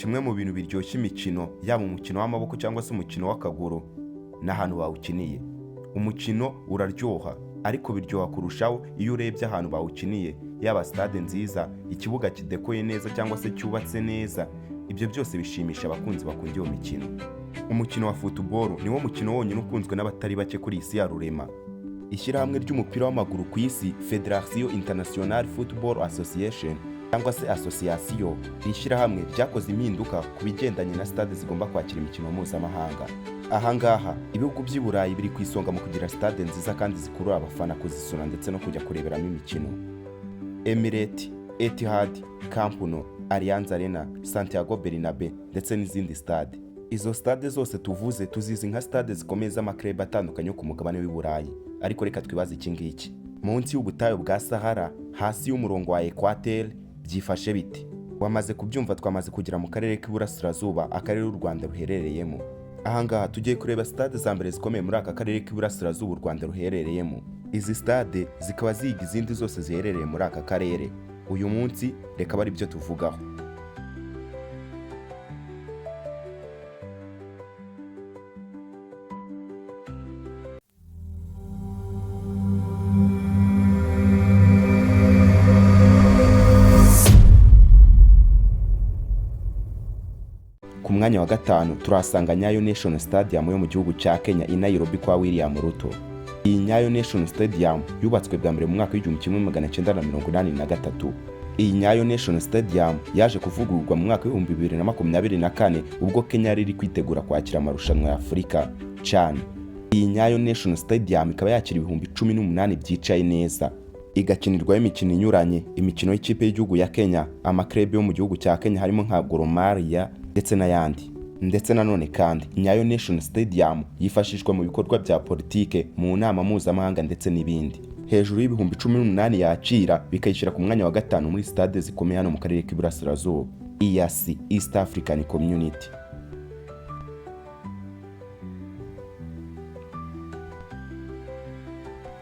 kimwe mu bintu biryoshya imikino, yaba umukino w'amaboko cyangwa se umukino w'akaguru n'ahantu bawukiniye. Umukino uraryoha, ariko biryoha kurushaho iyo urebye ahantu bawukiniye, yaba stade nziza, ikibuga kidekoye neza cyangwa se cyubatse neza. Ibyo byose bishimisha abakunzi bakunda iyo mikino. Umukino wa football niwo mukino wonyine ukunzwe n'abatari bake kuri isi ya rurema. Ishyirahamwe ry'umupira w'amaguru ku isi, Federation International Football Association cyangwa se association, ishyirahamwe ryakoze impinduka ku bigendanye na stade zigomba kwakira imikino mpuzamahanga. Ahangaha ibihugu by'i Burayi biri ku isonga mu kugira stade nziza kandi zikurura abafana kuzisura ndetse no kujya kureberamo imikino. Emirates, Etihad, Camp Nou, Allianz Arena, Santiago Bernabeu ndetse n'izindi stade. Izo stade zose tuvuze tuzizi nka stade zikomeye z'amaklub atandukanye ku mugabane w'i Burayi. Ariko reka twibaze iki ngiki: munsi y'ubutayu bwa Sahara, hasi y'umurongo wa Equateur, byifashe bite? Wamaze kubyumva. Twamaze kugera mu karere k'Iburasirazuba, akarere u Rwanda ruherereyemo. Ahangaha tugiye kureba stade za mbere zikomeye muri aka karere k'Iburasirazuba u Rwanda ruherereyemo. Izi stade zikaba ziga izindi zose ziherereye muri aka karere. Uyu munsi reka bari byo tuvugaho. Ku mwanya wa gatanu turahasanga Nyayo National Stadium yo mu gihugu cya Kenya i Nairobi kwa William Ruto. Iyi Nyayo National Stadium yubatswe bwa mbere mu mwaka w'1983. Iyi Nyayo National Stadium yaje kuvugururwa mu mwaka w'2024 ubwo Kenya yari iri kwitegura kwakira amarushanwa ya Afurika CHAN. Iyi Nyayo National Stadium ikaba yakira 18,000 byicaye neza, igakinirwaho imikino inyuranye, imikino y'ikipe y'igihugu ya Kenya, amaklub yo mu gihugu cya Kenya harimo nka Gor Mahia ndetse n'ayandi. Ndetse nanone kandi Nyayo National Stadium yifashishwa mu bikorwa bya politike, mu nama mpuzamahanga ndetse n'ibindi. Hejuru y'18,000 yakira, bikayishyira ku mwanya wa gatanu muri stade zikomeye hano mu karere k'Iburasirazuba, EAC, East African Community.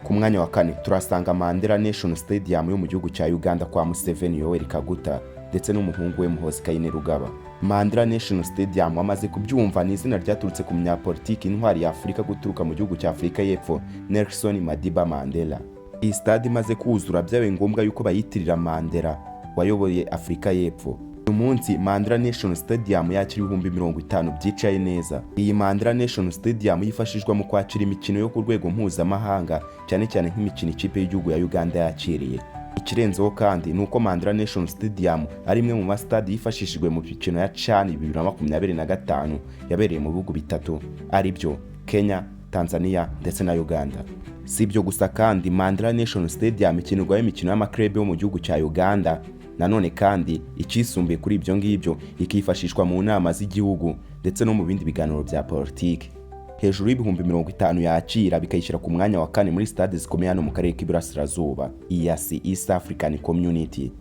Ku mwanya wa kane turasanga Mandela National Stadium yo mu gihugu cya Uganda kwa Museveni Yoweri Kaguta ndetse n'umuhungu we Muhoozi Kainerugaba. Mandela National Stadium wamaze kubyumva, ni izina ryaturutse ku munyapolitiki intwari ya Afurika guturuka mu gihugu cya Afurika y'Epfo, Nelson Madiba Mandela. Iyi stade imaze kuzura byabaye ngombwa yuko bayitirira Mandela wayoboye Afurika y'Epfo. Uyu munsi Mandela National Stadium yakira 50,000 byicaye neza. Iyi Mandela National Stadium yifashishwa mu kwakira imikino yo ku rwego mpuzamahanga, cyane cyane nk'imikino ikipe y'igihugu ya Uganda yakiriye. Ikirenzeho kandi nuko Mandela National Stadium ari imwe mu stade yifashishijwe mu mikino ya CHAN 2025 yabereye mu bihugu bitatu, ari byo Kenya, Tanzania ndetse na Uganda. Si ibyo gusa kandi Mandela National Stadium ikinirwaho imikino y'amaklub yo mu gihugu cya Uganda. Nanone kandi ikisumbuye kuri ibyo ngibyo, ikifashishwa mu nama z'igihugu ndetse no mu bindi biganiro bya politiki. Hejuru y'50,000 yakira, bikayishyira ku mwanya wa kane muri stade zikomeye hano mu karere k'Iburasirazuba, EAC, East African Community.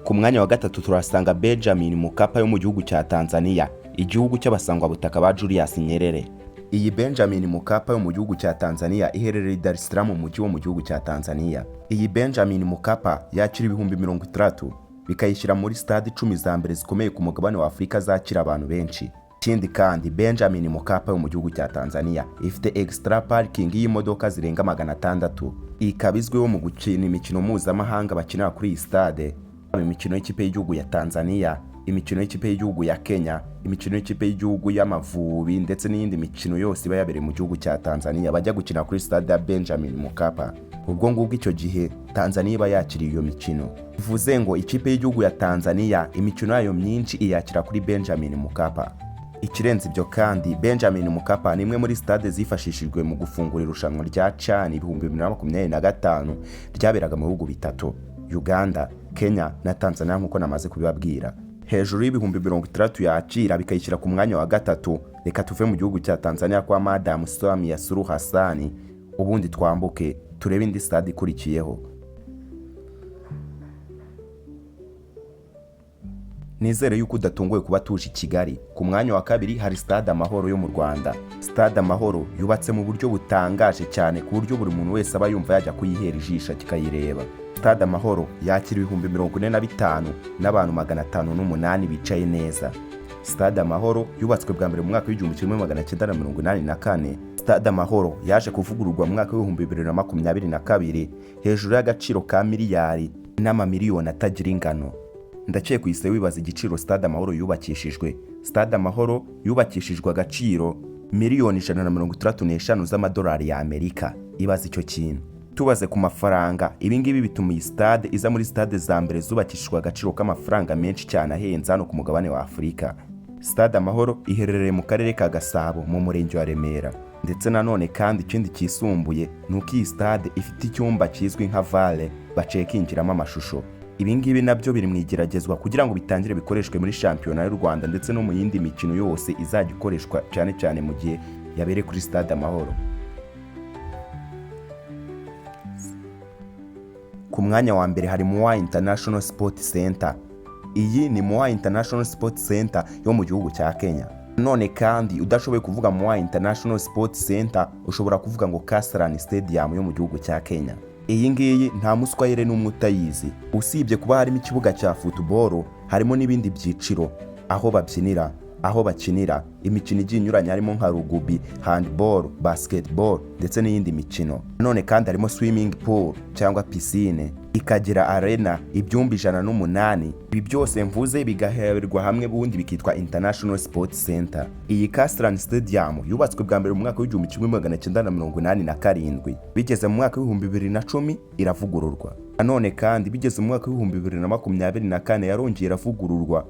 Ku mwanya wa gatatu turasanga Benjamin Mkapa yo mu gihugu cya Tanzania, igihugu cy'abasangwabutaka ba Julius Nyerere. Iyi Benjamin Mkapa yo mu gihugu cya Tanzania iherereye Dar es Salaam mu mujyi wo mu gihugu cya Tanzania. Iyi Benjamin Mkapa yakira 30,000, bikayishyira muri stade 10 za mbere zikomeye ku mugabane wa Afurika zakira abantu benshi. Ikindi kandi Benjamin Mkapa yo mu gihugu cya Tanzania ifite extra parking y'imodoka zirenga 600. Ikabizweho mu gukina imikino mpuzamahanga bakinira kuri iyi stade, imikino y'ikipe y'igihugu ya Tanzania, imikino y'ikipe y'igihugu ya Kenya, imikino y'ikipe y'igihugu y'Amavubi ndetse n'iyindi mikino yose iba yabereye mu gihugu cya Tanzania bajya gukina kuri stade ya Benjamin Mkapa. Ubwo ngubwo icyo gihe Tanzania iba yakiriye iyo mikino. Bivuze ngo ikipe y'igihugu ya Tanzania imikino yayo myinshi iyakira kuri Benjamin Mkapa. Ikirenze ibyo kandi Benjamin Mkapa ni imwe muri stade zifashishijwe mu gufungura irushanwa rya CHAN 2025 ryaberaga mu bihugu bitatu, Uganda, Kenya na Tanzania nk'uko namaze kubibabwira. Hejuru y'60,000 yakira, bikayishyira ku mwanya wa gatatu. Reka tuve mu gihugu cya Tanzania kwa Madam Samia Suluhu Hassan, ubundi twambuke turebe indi stade ikurikiyeho. Nizere yuko udatunguwe kuba tuje i Kigali. Ku mwanya wa kabiri hari Stade Amahoro yo mu Rwanda. Stade Amahoro yubatse mu buryo butangaje cyane ku buryo buri muntu wese aba yumva yajya kuyihera ijisho kikayireba. Stade Amahoro yakira 45,000 n'abantu 508 bicaye neza. Stade Amahoro yubatswe bwa mbere mu mwaka w'1984. Stade Amahoro yaje kuvugururwa mu mwaka w'2022 hejuru y'agaciro ka miliyari n'amamiliyoni atagira ingano. Ndakeye kwise wibaza igiciro Stade Amahoro yubakishijwe. Stade Amahoro yubakishijwe agaciro miliyoni 135 z'amadolari ya Amerika. Ibaza icyo kintu. Tubaze ku mafaranga, ibingibi bituma iyi stade iza muri stade za mbere zubakishijwe agaciro k'amafaranga menshi cyane ahenze hano ku mugabane wa Afurika. Stade Amahoro iherereye mu karere ka Gasabo mu murenge wa Remera. Ndetse nanone kandi ikindi kisumbuye nuko iyi stade ifite icyumba kizwi nka vale bacekinjiramo amashusho. Ibingibi nabyo biri mu igeragezwa kugira ngo bitangire bikoreshwe muri shampiyona y'u Rwanda ndetse no mu yindi mikino yose izajya ikoreshwa cyane cyane mu gihe yabereye kuri Stade Amahoro. Ku mwanya wa mbere hari Muri International Sport Center. Iyi ni Muri International Sport Center yo mu gihugu cya Kenya. None kandi udashoboye kuvuga Muri International Sport Center ushobora kuvuga ngo Kasarani Stadium yo mu gihugu cya Kenya. Iyi ngiyi nta muswayire n'umwe utayizi. Usibye kuba harimo ikibuga cya football, harimo n'ibindi byiciro aho babyinira, aho bakinira imikino igiye inyuranye harimo nka rugby, handball, basketball ndetse n'iyindi mikino. None kandi harimo swimming pool cyangwa piscine, ikagira arena ibyumba 108. Ibi byose mvuze bigahererwa hamwe bundi bikitwa International Sports Center. Iyi Kasarani Stadium yubatswe bwa mbere mu mwaka w'1987. Bigeze mu mwaka w'2010 iravugururwa. None kandi bigeze mu mwaka w'2024 yarongeye iravugururwa.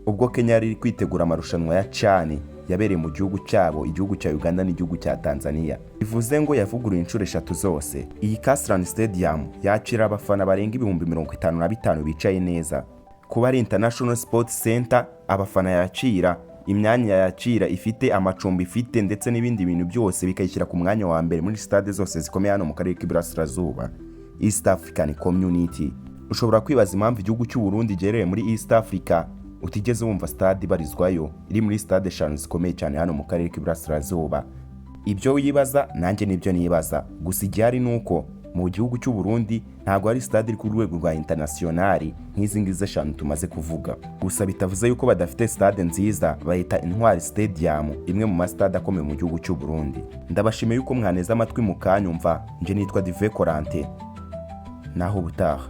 Ubwo Kenya yari kwitegura amarushanwa ya CHAN yabereye mu gihugu cyabo, igihugu cya Uganda n'igihugu cya Tanzania. Bivuze ngo yavuguruye inshuro 3 zose. Iyi Kasarani Stadium yakira abafana barenga 55,000 bicaye neza. Kuba ari International Sports Center, abafana yakira, imyanya yakira ifite, amacumbi ifite ndetse n'ibindi bintu byose bikayishyira ku mwanya wa mbere muri stade zose zikomeye hano mu karere k'Iburasirazuba, East African Community. Ushobora kwibaza impamvu igihugu cy'u Burundi gereye muri East Africa utigeze wumva stade ibarizwayo iri muri stade 5 zikomeye cyane hano mu karere k'Iburasirazuba. Ibyo wibaza nanjye nibyo nibaza. Gusa igihari nuko mu gihugu cy'u Burundi ntabwo ari stade iri ku rwego rwa internationali nk'izi ngizi 5 tumaze kuvuga. Gusa bitavuze yuko badafite stade nziza bahita Intwari Stadium, imwe mu stade akomeye mu gihugu cy'u Burundi. Ndabashimiye yuko mwaneza amatwi mukanyumva. Nje nitwa Dive Colante. Naho ubutaha.